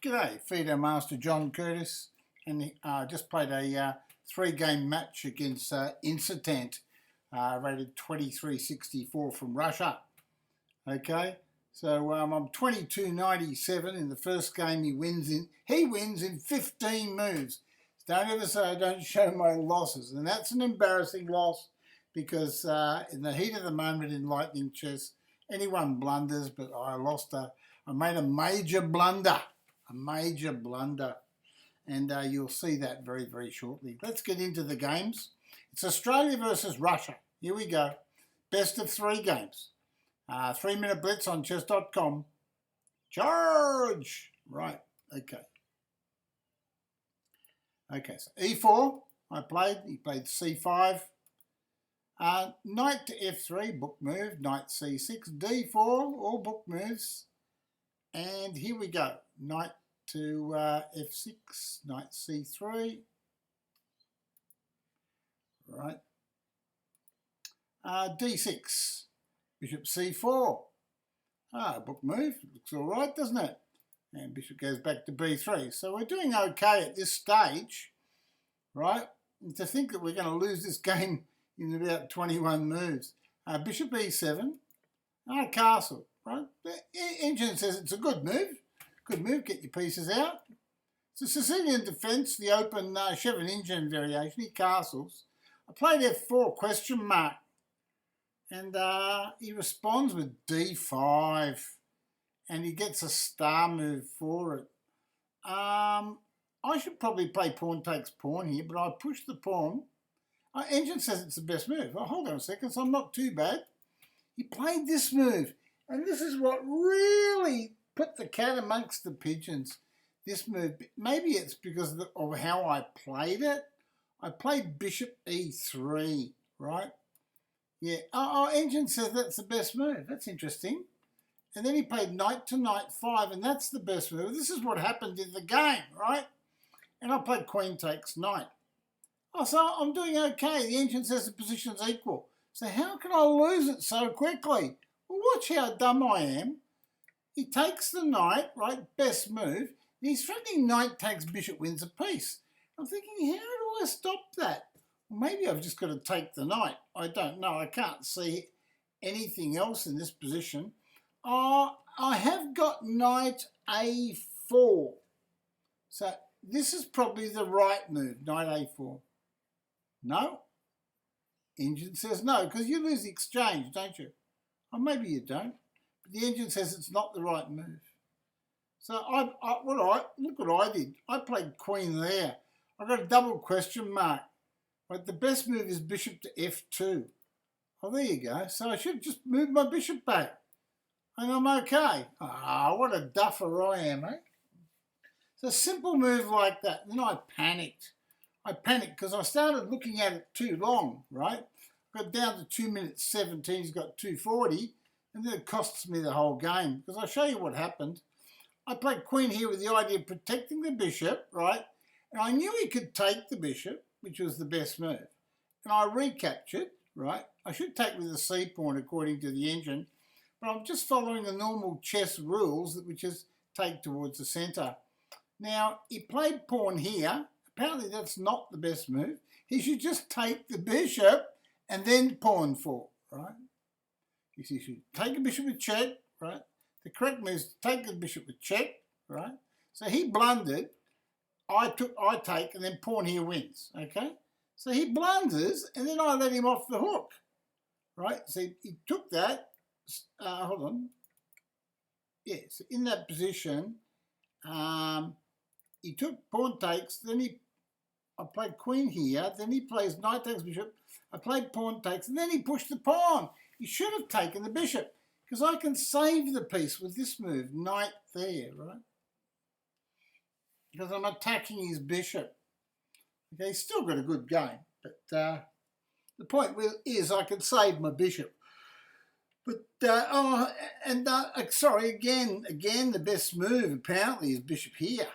G'day, Feeder Master John Curtis, and just played a 3-game match against Incitant, rated 2364 from Russia. Okay, so I'm 22.97 in the first game. He wins in 15 moves. Don't ever say I don't show my losses, and that's an embarrassing loss because in the heat of the moment in Lightning Chess, anyone blunders, but I made a major blunder. And you'll see that very, very shortly. Let's get into the games. It's Australia versus Russia. Here we go. Best of 3 games. 3-minute blitz on chess.com. Charge! Right, okay. Okay, so E4, he played C5. Knight to F3, book move. Knight C6, D4, all book moves. And here we go. Knight to F6, Knight C3. Right. D6, Bishop C4. Book move. Looks all right, doesn't it? And Bishop goes back to B3. So we're doing okay at this stage, right? And to think that we're going to lose this game in about 21 moves. Bishop E7. Castle. Right? The engine says it's a good move. Good move, get your pieces out. It's a Sicilian defence, the open Shevin engine variation. He castles. I played F4, question mark. And he responds with D5. And he gets a star move for it. I should probably play pawn takes pawn here, but I push the pawn. Engine says it's the best move. Oh, hold on a second, so I'm not too bad. He played this move. And this is what really put the cat amongst the pigeons. This move, maybe it's because of how I played it. I played Bishop E3, right? Yeah. Engine says that's the best move. That's interesting. And then he played Knight to Knight 5, and that's the best move. This is what happened in the game, right? And I played Queen takes Knight. So I'm doing okay. The engine says the position's equal. So how can I lose it so quickly? Well, watch how dumb I am. He takes the knight, right? Best move. And he's threatening knight takes bishop wins a piece. I'm thinking, how do I stop that? Well, maybe I've just got to take the knight. I don't know. I can't see anything else in this position. I have got knight A4. So this is probably the right move, knight A4. No. Engine says no, because you lose the exchange, don't you? Or maybe you don't. But the engine says it's not the right move. So look what I did. I played queen there. I got a double question mark. But the best move is bishop to F2. Oh, there you go. So I should just move my bishop back. And I'm okay. What a duffer I am, eh? It's a simple move like that. Then I panicked. I panicked because I started looking at it too long, right? Got down to 2 minutes 17, he's got 2:40, and then it costs me the whole game. Because I'll show you what happened. I played queen here with the idea of protecting the bishop, right? And I knew he could take the bishop, which was the best move. And I recaptured, right? I should take with the C pawn according to the engine, but I'm just following the normal chess rules, which is take towards the centre. Now, he played pawn here. Apparently that's not the best move. He should just take the bishop and then pawn 4, right? You see, you should take a bishop with check, right? The correct move is to take the bishop with check, right? So he blundered. I take, and then pawn here wins, okay? So he blunders, and then I let him off the hook, right? So he took that. Hold on. Yeah, so in that position, he took pawn takes, then I played queen here, then he plays knight takes bishop, I played pawn takes, and then he pushed the pawn. He should have taken the bishop, because I can save the piece with this move, knight there, right? Because I'm attacking his bishop. Okay, he's still got a good game, but the point is I could save my bishop. But, sorry, again, the best move apparently is bishop here.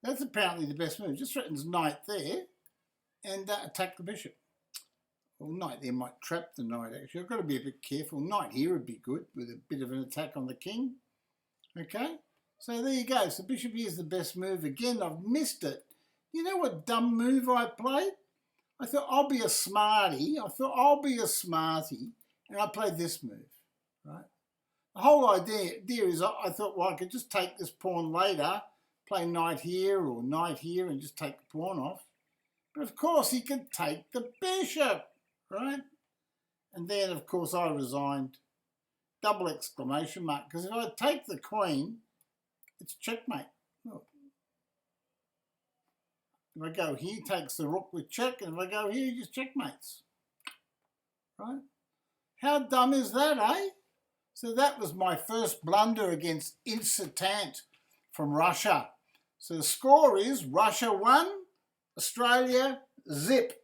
That's apparently the best move. Just threatens knight there and attack the bishop. Well, knight there might trap the knight, actually. I've got to be a bit careful. Knight here would be good with a bit of an attack on the king. Okay? So there you go. So bishop here is the best move. Again, I've missed it. You know what dumb move I played? I thought I'll be a smarty. And I played this move, right? The whole idea is I thought, well, I could just take this pawn later, play knight here or knight here and just take the pawn off. But of course he could take the bishop, right? And then, of course, I resigned. Double exclamation mark. Because if I take the queen, it's checkmate. Look. If I go here, he takes the rook with check. And if I go here, he just checkmates. Right? How dumb is that, eh? So that was my first blunder against incitant from Russia. So the score is Russia 1, Australia zip.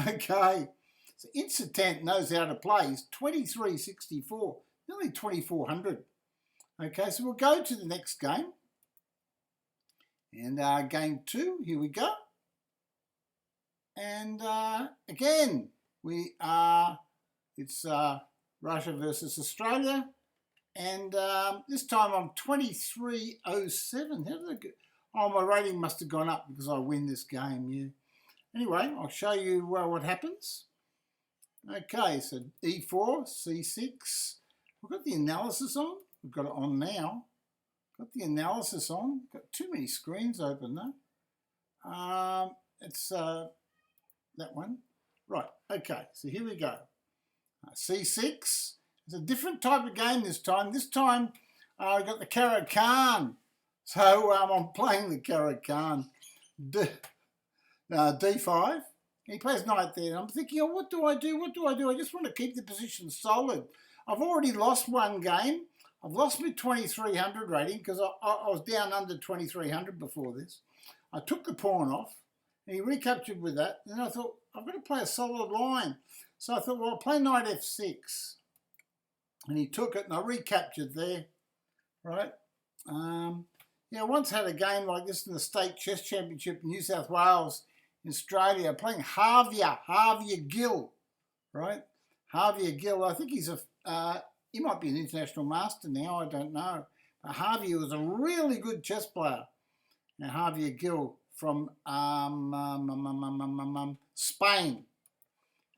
Okay. So incitant knows how to play. He's 2364, nearly 2400. Okay, so we'll go to the next game. And game 2, here we go. And again, it's Russia versus Australia. And this time I'm 2307. How did I get? Oh, my rating must have gone up because I win this game, yeah. Anyway, I'll show you what happens. Okay, so E4, C6. We've got the analysis on. We've got it on now. Got the analysis on. Got too many screens open though. It's that one. Right, okay, so here we go. C6. It's a different type of game this time. This time I got the Caro-Kann. So I'm playing the Caro-Kann. D5. He plays knight there. And I'm thinking, oh, what do I do? What do I do? I just want to keep the position solid. I've already lost one game. I've lost my 2300 rating because I was down under 2300 before this. I took the pawn off and he recaptured with that. And then I thought, I've got to play a solid line. So I thought, well, I'll play knight f6. And he took it and I recaptured there, right? Yeah, I once had a game like this in the State Chess Championship in New South Wales, in Australia, playing Javier Gill, right? Javier Gill, I think he might be an international master now, I don't know. But Javier was a really good chess player. Now, Javier Gill from Spain.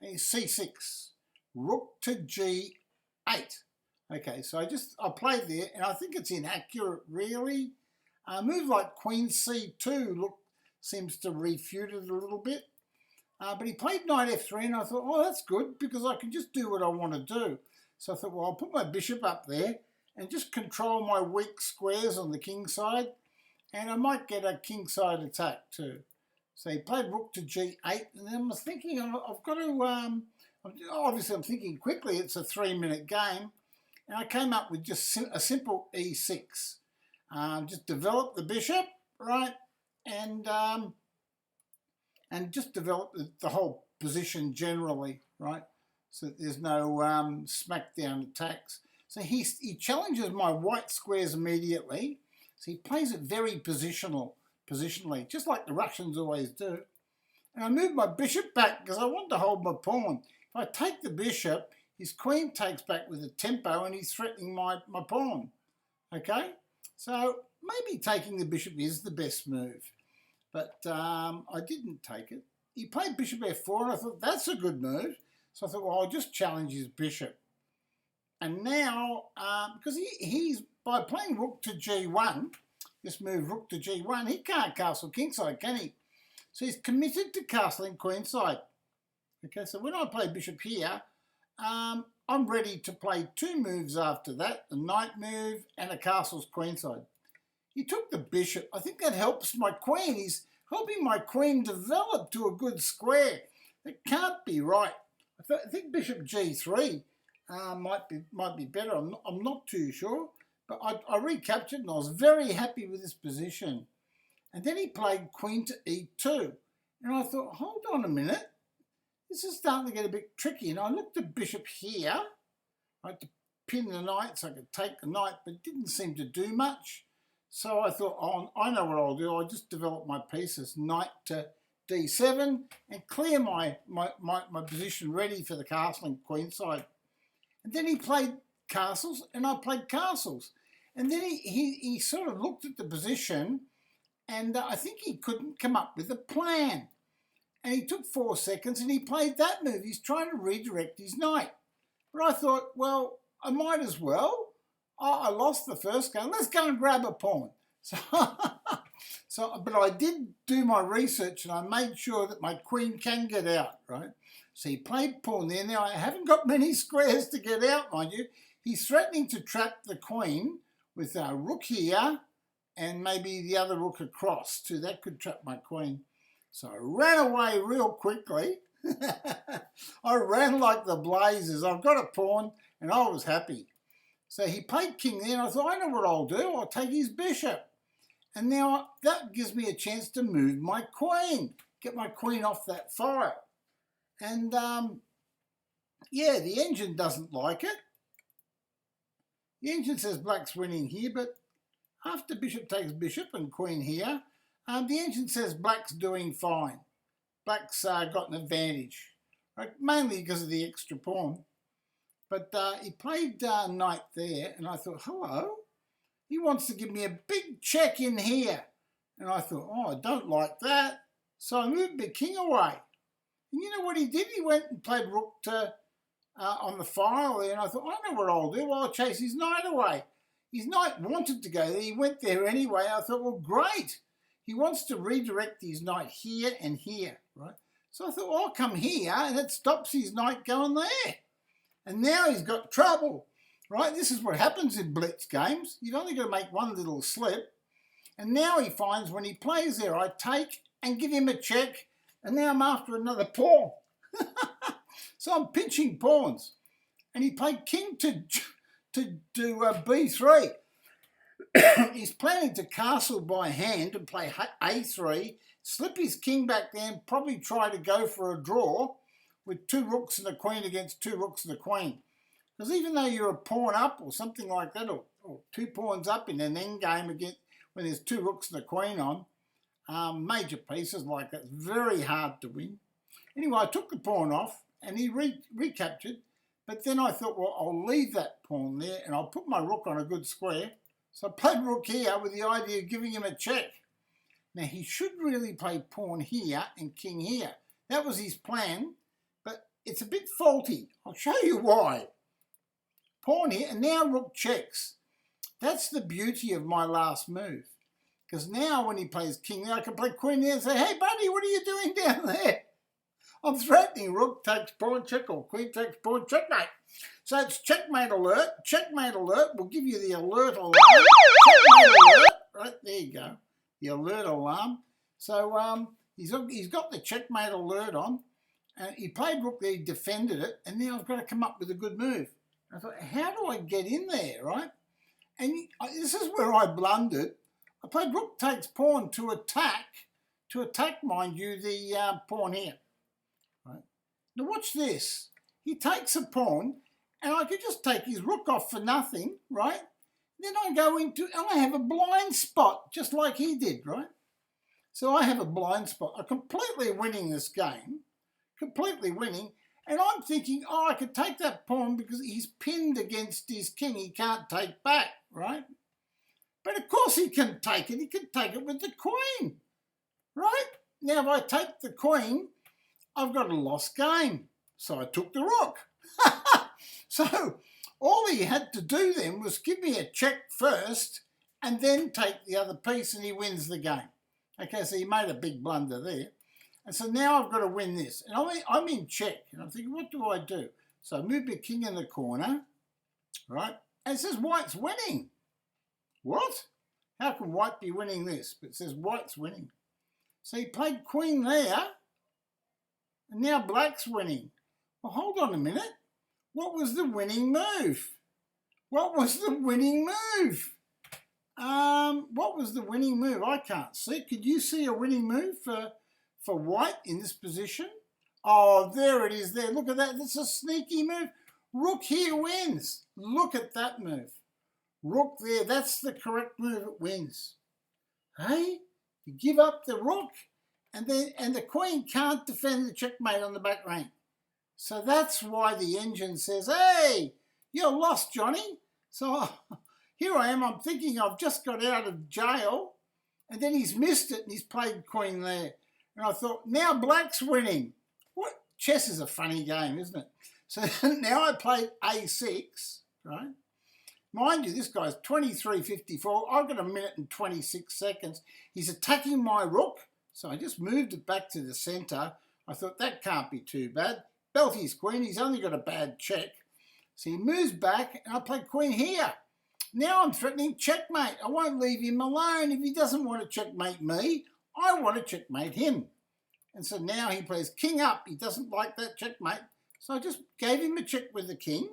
C6, rook to G8. Okay, so I played there, and I think it's inaccurate, really. A move like Queen C2 seems to refute it a little bit. But he played knight f3, and I thought, oh, that's good, because I can just do what I want to do. So I thought, well, I'll put my bishop up there and just control my weak squares on the king side, and I might get a king side attack too. So he played rook to G8, and then I was thinking, I've got to, obviously I'm thinking quickly, it's a 3-minute game, and I came up with just a simple E6. Just develop the bishop, right, and just develop the whole position generally, right, so that there's no smackdown attacks. So he challenges my white squares immediately, so he plays it very positionally, just like the Russians always do. And I move my bishop back because I want to hold my pawn. If I take the bishop, his queen takes back with a tempo and he's threatening my pawn, okay? So maybe taking the bishop is the best move, but I didn't take it. He played bishop f4 and I thought that's a good move. So I thought, well, I'll just challenge his bishop. And now, because he's by playing rook to g1, this move rook to g1, he can't castle kingside, can he? So he's committed to castling queenside. Okay, so when I play bishop here, I'm ready to play 2 moves after that, a knight move and a castle's queenside. He took the bishop. I think that helps my queen. He's helping my queen develop to a good square. It can't be right. I think bishop g3 might be better. I'm not too sure. But I recaptured and I was very happy with this position. And then he played queen to e2. And I thought, hold on a minute. This is starting to get a bit tricky. And I looked at bishop here. I had to pin the knight so I could take the knight, but it didn't seem to do much. So I thought, oh, I know what I'll do. I'll just develop my pieces, knight to d7, and clear my position ready for the castling queenside. And then he played castles, and I played castles. And then he sort of looked at the position, and I think he couldn't come up with a plan. And he took 4 seconds and he played that move. He's trying to redirect his knight. But I thought, well, I might as well. I lost the first game. Let's go and grab a pawn. But I did do my research and I made sure that my queen can get out, right? So he played pawn there. Now, I haven't got many squares to get out, mind you. He's threatening to trap the queen with a rook here and maybe the other rook across too. That could trap my queen. So I ran away real quickly. I ran like the blazes. I've got a pawn and I was happy. So he played king there and I thought, I know what I'll do. I'll take his bishop. And now that gives me a chance to move my queen. Get my queen off that file. And yeah, the engine doesn't like it. The engine says black's winning here, but after bishop takes bishop and queen here, the engine says black's doing fine. Black's got an advantage, right? Mainly because of the extra pawn. But he played knight there, and I thought, hello, he wants to give me a big check in here. And I thought, oh, I don't like that. So I moved the king away. And you know what he did? He went and played rook to, on the file there, and I thought, I know what I'll do. I'll chase his knight away. His knight wanted to go there. He went there anyway. I thought, well, great. He wants to redirect his knight here and here, right? So I thought, well, I'll come here, and it stops his knight going there. And now he's got trouble, right? This is what happens in blitz games. You've only got to make one little slip. And now he finds when he plays there, I take and give him a check, and now I'm after another pawn. So I'm pinching pawns. And he played king to do b3. He's planning to castle by hand and play a3, slip his king back there and probably try to go for a draw with 2 rooks and a queen against 2 rooks and a queen. Because even though you're a pawn up or something like that, or 2 pawns up in an endgame against when there's 2 rooks and a queen on, major pieces like that, very hard to win. Anyway, I took the pawn off and he recaptured, but then I thought, well, I'll leave that pawn there and I'll put my rook on a good square. So I played rook here with the idea of giving him a check. Now, he should really play pawn here and king here. That was his plan, but it's a bit faulty. I'll show you why. Pawn here, and now rook checks. That's the beauty of my last move. Because now when he plays king there, I can play queen there and say, hey, buddy, what are you doing down there? I'm threatening rook takes pawn check or queen takes pawn checkmate. So it's checkmate alert. Checkmate alert will give you the alert alarm. Checkmate alert. Right, there you go. The alert alarm. So he's got the checkmate alert on. He played rook there, he defended it, and now I've got to come up with a good move. I thought, how do I get in there, right? And this is where I blundered. I played rook takes pawn to attack, mind you, the pawn here. Right? Now watch this. He takes a pawn, and I could just take his rook off for nothing, right? Then I go into, and I have a blind spot, just like he did, right? So I have a blind spot. I'm completely winning this game, completely winning. And I'm thinking, oh, I could take that pawn because he's pinned against his king. He can't take back, right? But of course he can take it. He can take it with the queen, right? Now, if I take the queen, I've got a lost game. So I took the rook. So all he had to do then was give me a check first and then take the other piece and he wins the game. Okay, so he made a big blunder there. And so now I've got to win this. And I'm in check. And I'm thinking, what do I do? So I move my king in the corner, right? And it says white's winning. What? How can white be winning this? But it says white's winning. So he played queen there. And now black's winning. Well, hold on a minute. What was the winning move? What was the winning move? What was the winning move? I can't see. Could you see a winning move for white in this position? Oh, there it is there. Look at that. That's a sneaky move. Rook here wins. Look at that move. Rook there. That's the correct move. It wins. Hey, you give up the rook and the queen can't defend the checkmate on the back rank. So that's why the engine says, hey, you're lost, Johnny. So here I am, I'm thinking I've just got out of jail, and then he's missed it and he's played queen there. And I thought, now black's winning. What? Chess is a funny game, isn't it? So now I played a6, right? Mind you, this guy's 23.54. I've got 1 minute and 26 seconds. He's attacking my rook, so I just moved it back to the centre. I thought that can't be too bad. Belt his queen. He's only got a bad check. So he moves back, and I play queen here. Now I'm threatening checkmate. I won't leave him alone. If he doesn't want to checkmate me, I want to checkmate him. And so now he plays king up. He doesn't like that checkmate. So I just gave him a check with the king,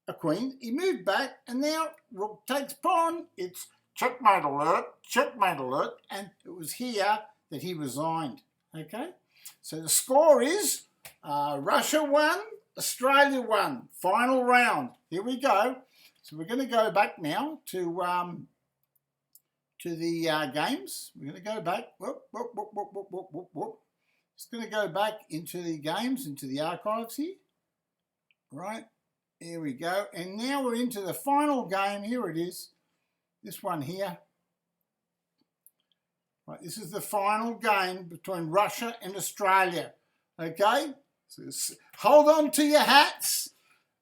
a queen. He moved back, and now rook takes pawn. It's checkmate alert, and it was here that he resigned. Okay, so the score is Russia 1, Australia 1. Final round. Here we go. So we're going to go back now to the games. We're going to go back. Just going to go back into the games, into the archives here. Right. Here we go. And now we're into the final game. Here it is. This one here. Right. This is the final game between Russia and Australia. Okay. So hold on to your hats.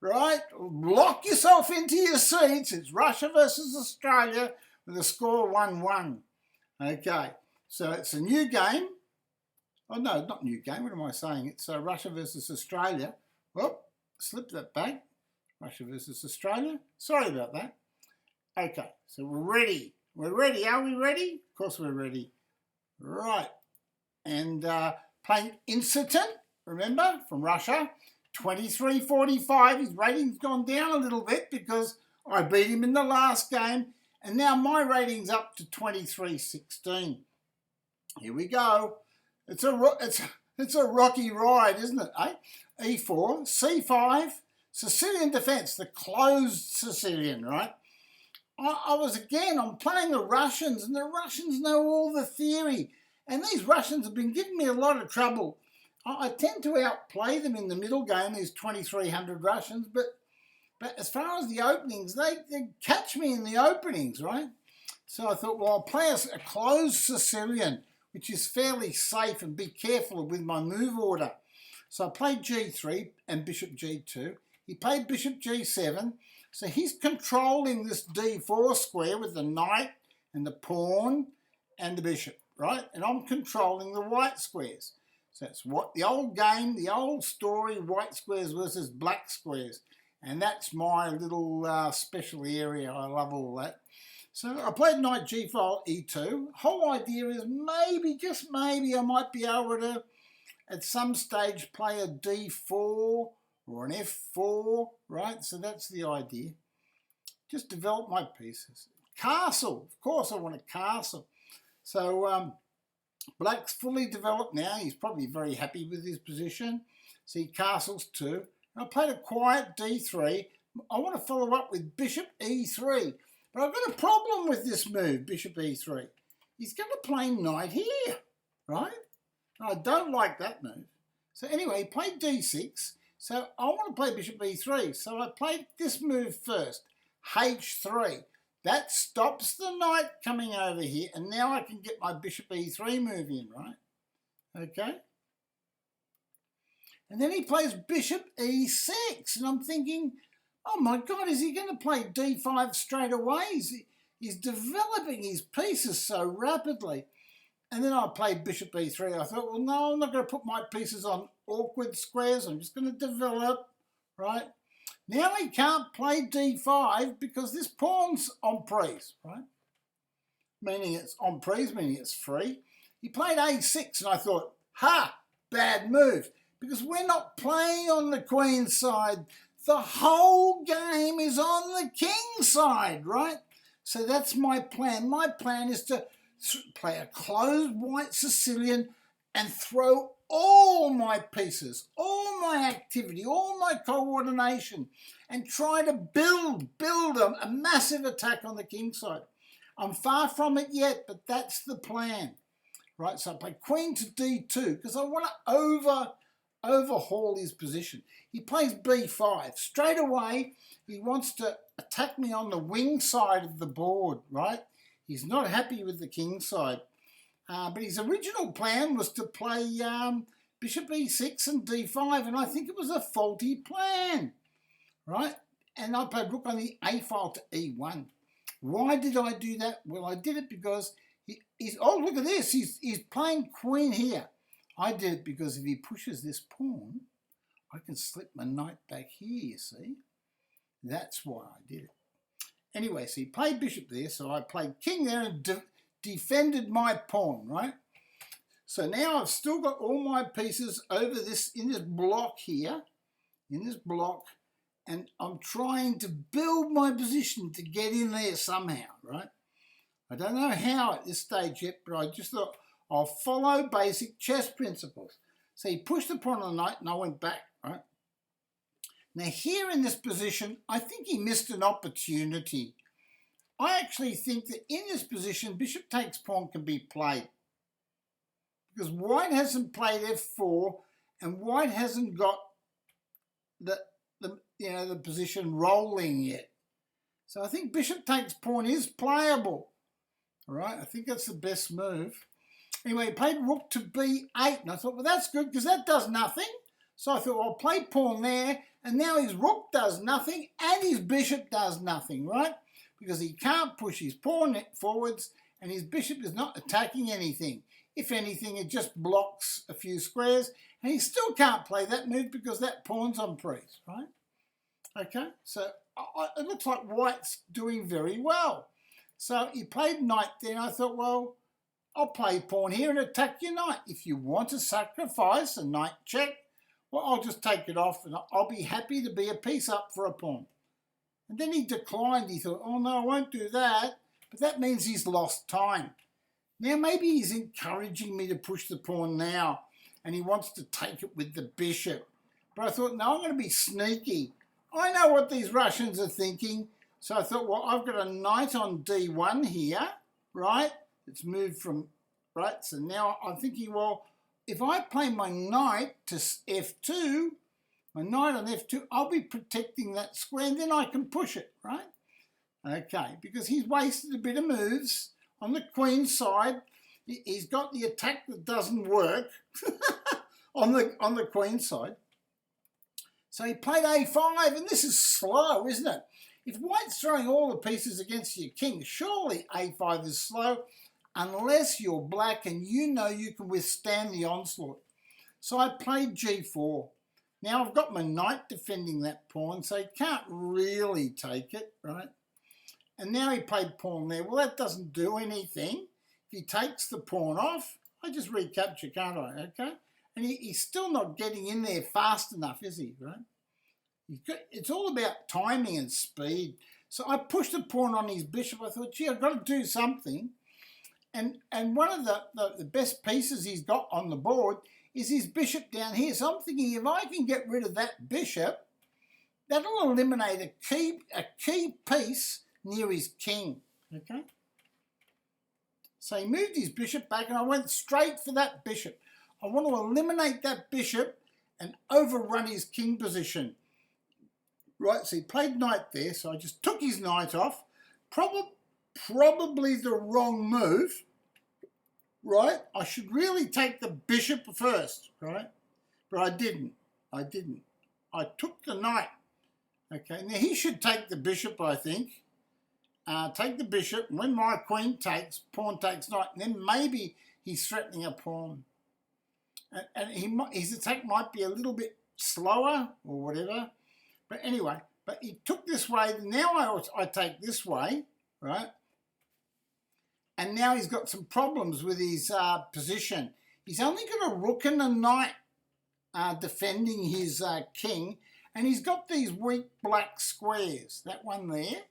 Right. Lock yourself into your seats. It's Russia versus Australia with a score 1-1. Okay. So it's a new game. Oh, no, not new game. What am I saying? It's Russia versus Australia. Well, slip that back. Russia versus Australia. Sorry about that. Okay, so we're ready. We're ready. Are we ready? Of course we're ready. Right. And playing Incitant, remember, from Russia. 23.45. His rating's gone down a little bit because I beat him in the last game. And now my rating's up to 23.16. Here we go. It's a rocky ride, isn't it, eh? E4, C5, Sicilian defence, the closed Sicilian, right? I'm playing the Russians, and the Russians know all the theory. And these Russians have been giving me a lot of trouble. I tend to outplay them in the middle game, these 2,300 Russians, but as far as the openings, they catch me in the openings, right? So I thought, well, I'll play a closed Sicilian, which is fairly safe, and be careful with my move order. So I played G3 and Bishop G2. He played Bishop G7. So he's controlling this D4 square with the knight and the pawn and the bishop, right? And I'm controlling the white squares. So it's what the old game, the old story, white squares versus black squares. And that's my little special area. I love all that. So I played knight g5, e2. Whole idea is maybe, just maybe, I might be able to, at some stage, play a d4 or an f4, right? So that's the idea. Just develop my pieces. Castle. Of course I want a castle. So black's fully developed now. He's probably very happy with his position. So he castles 2. I played a quiet d3. I want to follow up with bishop e3. But I've got a problem with this move, bishop e3. He's going to play knight here, right? And I don't like that move. So anyway, he played d6. So I want to play bishop e3. So I played this move first, h3. That stops the knight coming over here. And now I can get my bishop e3 move in, right? Okay. And then he plays bishop e6. And I'm thinking, oh my God, is he going to play d5 straight away? He's developing his pieces so rapidly. And then I played bishop e3. I thought, well, no, I'm not going to put my pieces on awkward squares. I'm just going to develop, right? Now he can't play d5 because this pawn's en prise, right? Meaning it's en prise, meaning it's free. He played a6, and I thought, ha, bad move. Because we're not playing on the queen side. The whole game is on the king side, right? So that's my plan. My plan is to play a closed white Sicilian and throw all my pieces, all my activity, all my coordination, and try to build a massive attack on the king side. I'm far from it yet, but that's the plan, right? So I play queen to d2 because I want to overhaul his position. He plays b5. Straight away, he wants to attack me on the wing side of the board, right? He's not happy with the king side. But his original plan was to play bishop e6 and d5, and I think it was a faulty plan, right? And I played rook on the a file to e1. Why did I do that? Well, I did it because he's, oh, look at this. He's playing queen here. I did it because if he pushes this pawn, I can slip my knight back here, you see. That's why I did it. Anyway, so he played bishop there, so I played king there and defended my pawn, right? So now I've still got all my pieces over this, in this block here, and I'm trying to build my position to get in there somehow, right? I don't know how at this stage yet, but I just thought I'll follow basic chess principles. So he pushed the pawn on the knight and I went back, right? Now here in this position, I think he missed an opportunity. I actually think that in this position, bishop takes pawn can be played. Because white hasn't played f4 and white hasn't got the position rolling yet. So I think bishop takes pawn is playable. All right, I think that's the best move. Anyway, he played rook to b8, and I thought, well, that's good because that does nothing. So I thought, well, I'll play pawn there, and now his rook does nothing and his bishop does nothing, right? Because he can't push his pawn forwards and his bishop is not attacking anything. If anything, it just blocks a few squares, and he still can't play that move because that pawn's on freeze, right? Okay, so it looks like white's doing very well. So he played knight there, and I thought, well, I'll play pawn here and attack your knight. If you want to sacrifice a knight check, well, I'll just take it off and I'll be happy to be a piece up for a pawn. And then he declined. He thought, oh, no, I won't do that. But that means he's lost time. Now, maybe he's encouraging me to push the pawn now, and he wants to take it with the bishop. But I thought, no, I'm going to be sneaky. I know what these Russians are thinking. So I thought, well, I've got a knight on d1 here, right? It's moved from, right? So now I'm thinking, well, if I play my knight to f2, my knight on f2, I'll be protecting that square, and then I can push it, right? Okay, because he's wasted a bit of moves on the queen side. He's got the attack that doesn't work on the queen side. So he played a5, and this is slow, isn't it? If white's throwing all the pieces against your king, surely a5 is slow, unless you're black and you know you can withstand the onslaught. So I played g4. Now I've got my knight defending that pawn, so he can't really take it, right? And now he played pawn there. Well, that doesn't do anything. If he takes the pawn off, I just recapture, can't I? Okay? And he's still not getting in there fast enough, is he, right? It's all about timing and speed. So I pushed the pawn on his bishop. I thought, gee, I've got to do something. And one of the best pieces he's got on the board is his bishop down here. So I'm thinking, if I can get rid of that bishop, that'll eliminate a key piece near his king. Okay? So he moved his bishop back, and I went straight for that bishop. I want to eliminate that bishop and overrun his king position. Right, so he played knight there, so I just took his knight off. Probably the wrong move, right? I should really take the bishop first, right? But I didn't. I took the knight. Okay, now he should take the bishop, I think. Take the bishop, and when my queen takes, pawn takes knight, and then maybe he's threatening a pawn. And his attack might be a little bit slower or whatever. But anyway, but he took this way. Now I take this way, right? And now he's got some problems with his position. He's only got a rook and a knight defending his king. And he's got these weak black squares. That one there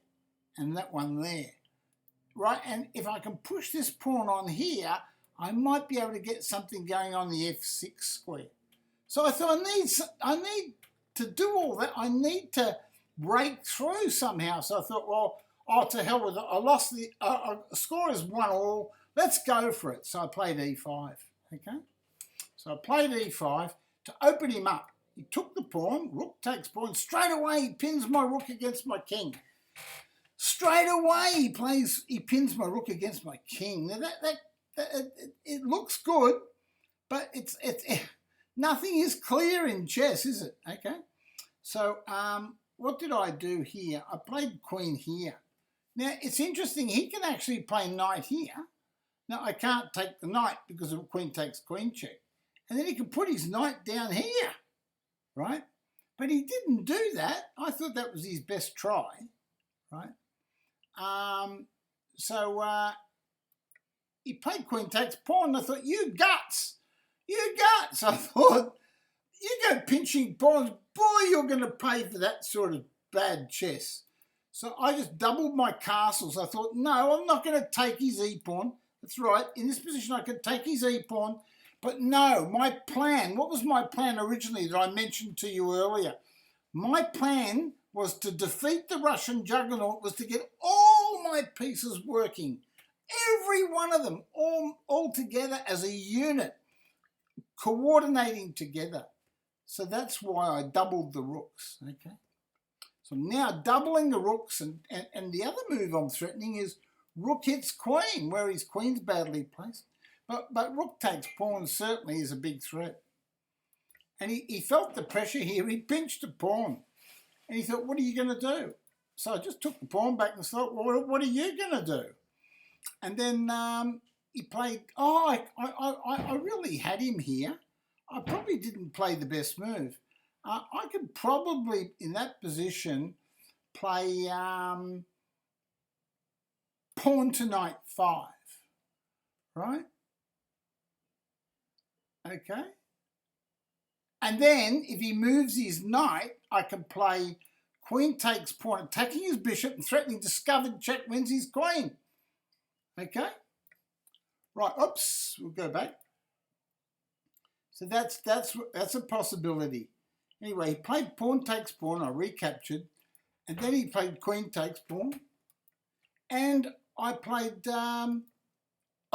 and that one there. Right? And if I can push this pawn on here, I might be able to get something going on the f6 square. So I thought I need to do all that. I need to break through somehow. So I thought, well, oh, to hell with it. I lost the score is 1-1. Let's go for it. So I played e5. Okay. So I played e5. to open him up. He took the pawn, rook takes pawn, straight away he pins my rook against my king. Straight away he pins my rook against my king. Now it looks good, but it's nothing is clear in chess, is it? Okay. So what did I do here? I played queen here. Now it's interesting, he can actually play knight here. Now I can't take the knight because the queen takes queen check. And then he can put his knight down here, right? But he didn't do that. I thought that was his best try, right? He played queen takes pawn. I thought, you guts. I thought, you go pinching pawns, boy, you're going to pay for that sort of bad chess. So I just doubled my castles. I thought, no, I'm not going to take his e-pawn. That's right. In this position, I could take his e-pawn. But no, my plan, what was my plan originally that I mentioned to you earlier? My plan was to defeat the Russian juggernaut, was to get all my pieces working. Every one of them, all together as a unit, coordinating together. So that's why I doubled the rooks, okay? So now doubling the rooks, and the other move I'm threatening is rook hits queen, where his queen's badly placed. But rook takes pawn certainly is a big threat. And he felt the pressure here. He pinched a pawn. And he thought, what are you going to do? So I just took the pawn back and thought, well, what are you going to do? And then he played, I really had him here. I probably didn't play the best move. I could probably, in that position, play pawn to knight 5, right? Okay. And then if he moves his knight, I can play queen takes pawn, attacking his bishop and threatening discovered check wins his queen. Okay. Right. Oops. We'll go back. So that's a possibility. Anyway, he played pawn takes pawn. I recaptured, and then he played queen takes pawn, and I played.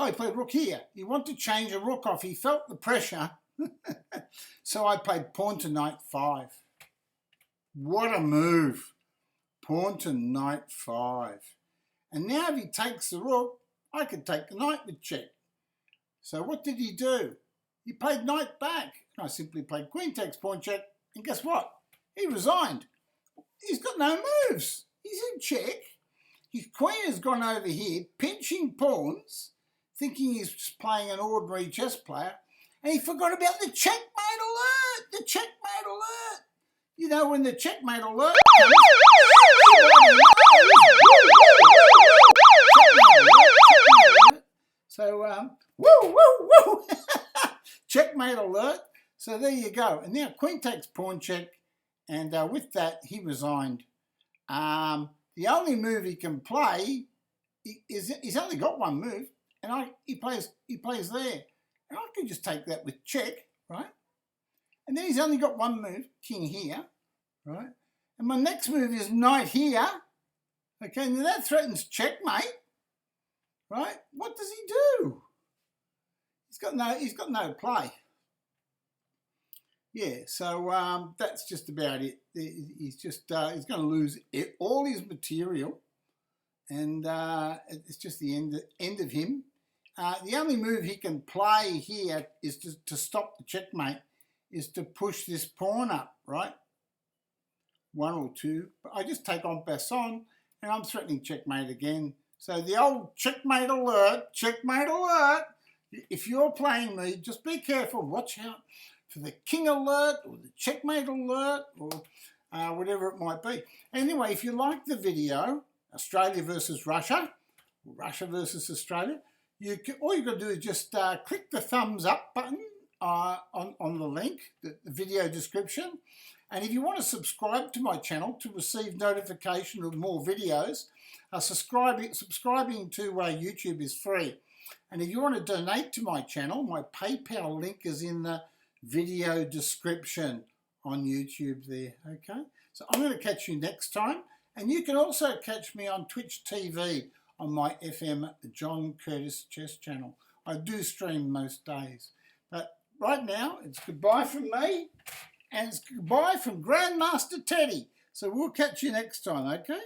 He played rook here. He wanted to change a rook off. He felt the pressure. So I played pawn to knight 5. What a move. Pawn to knight 5. And now if he takes the rook, I could take the knight with check. So what did he do? He played knight back. I simply played queen takes pawn check. And guess what? He resigned. He's got no moves. He's in check. His queen has gone over here, pinching pawns, thinking he's just playing an ordinary chess player, and he forgot about the checkmate alert. The checkmate alert. You know, when the checkmate alert comes, so woo. Checkmate alert. So there you go. And now queen takes pawn check, and with that he resigned. The only move he can play is he's only got one move, and he plays there. And I can just take that with check, right? And then he's only got one move, king here, right? And my next move is knight here. Okay, now that threatens checkmate, right? What does he do? He's got no play. Yeah, so that's just about it. He's going to lose all his material, and it's just the end of him. The only move he can play here is to stop the checkmate, is to push this pawn up, right? 1 or 2. But I just take en passant, and I'm threatening checkmate again. So the old checkmate alert. If you're playing me, just be careful. Watch out for the king alert or the checkmate alert or whatever it might be. Anyway, if you like the video, Australia versus Russia, Russia versus Australia, all you've got to do is just click the thumbs up button on the link, the video description. And if you want to subscribe to my channel to receive notification of more videos, subscribing to YouTube is free. And if you want to donate to my channel, my PayPal link is in the video description on YouTube there, okay? So I'm going to catch you next time. And you can also catch me on Twitch TV on my FM John Curtis Chess channel. I do stream most days. But right now, it's goodbye from me, and it's goodbye from Grandmaster Teddy. So we'll catch you next time, okay?